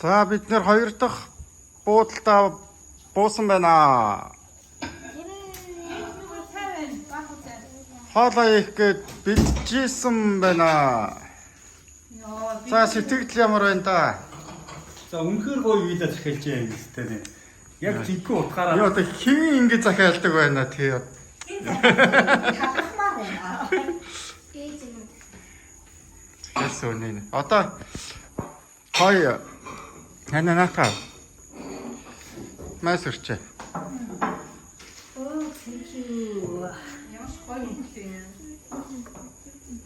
За бид нэр хоёр дахь буудалдаа буусан байна. Хоолоо их гээд бэлжижсэн байна. За сэтгэл ямар байна да? За үнэхээр гоё видео захиалж байгаа юм тест. Яг тийггүй утгаараа. Би одоо хин ингэ захиалдаг байна тий. Хахмаар байна. Гэж юм. Яасан үнэ. Одоо хоёр ханаанаата. Масэрчээ. Оо, thank you. Ямар ч гоё юм бэ?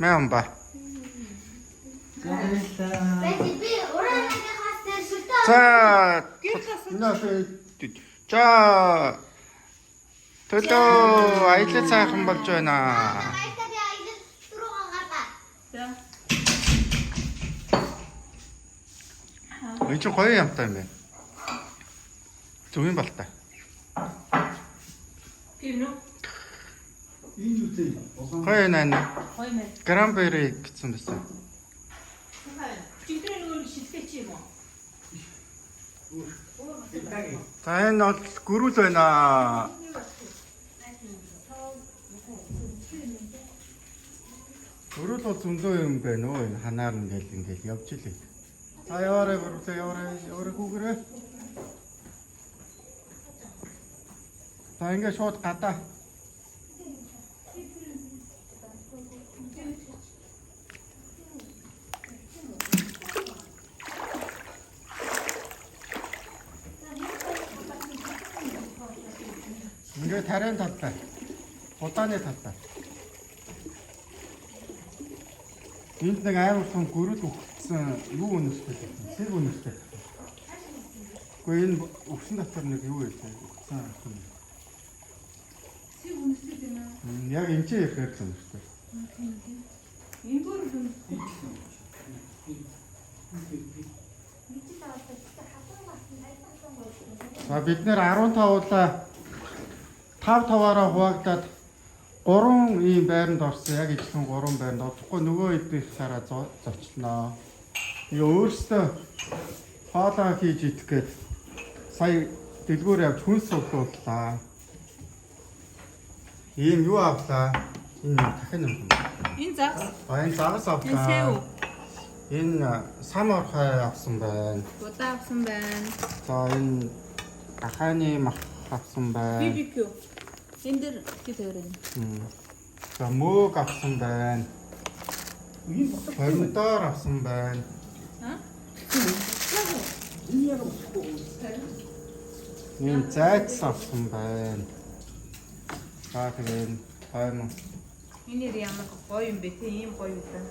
Мэмба. Бэти би ураанагийн хас дээр шүлтөө. За. За. Төлөө аялал сайхан болж байна. Айтаа би аялал руугаа гаргаа. За. Энэ чинь гоё юмтай юм байна. Зүг юм бол та. Пивно. Энэ юу вэ? Гоё наа. Гоё мэн. Гранбери гэсэн байсан. Чигтрээ нөгөө шилтгэж юм уу? За энэ бол гөрүүл байна. Гөрүүл бол зөндөө юм байна өө. Энэ ханаар ингээл явж илээ. За яваарай гөрүүлээ яваарай гүгэрээ. За ингээд шууд гадаа. Ингээд тарайн таттай. Удааны таттай. Энд нэг амар том гөрөл өгсөн юу өнөстэй байна. Сэрг өнөстэй. Гэхдээ энэ өгсөн дотор нэг юу вэ? Өгсөн юм. Сиг үнэтэй байна. Яг энэ ч ихээр юм шүү дээ. Энэ бүр юм. За бид нэр 15 удаа 5-5-аараа хуваагдаад 3 ийм байранд орсон. Яг ижилхэн 3 байранд. Одохгүй нөгөө эднийх сараа зочлноо. Тэгээ өөрөөсөө хоолоо хийж идэх гээд сая дэлгүүр явж хүнс суулгууллаа. Ийм юу авлаа? Энэ дахин юм. Энэ загас. Энэ загас Энэ авлаа. сэв. Энэ сам орхой авсан байна. Удаа авсан байна. За энэ ахааны мах авсан байна. BBQ. Энэ дэр хитэрэн. За мөөг авсан байна. Помидор авсан байна. Аа? Энэ зайц авсан байна. За тэгээд тайм. Энэ ямар гоё юм бэ те? Ийм гоё юм байна.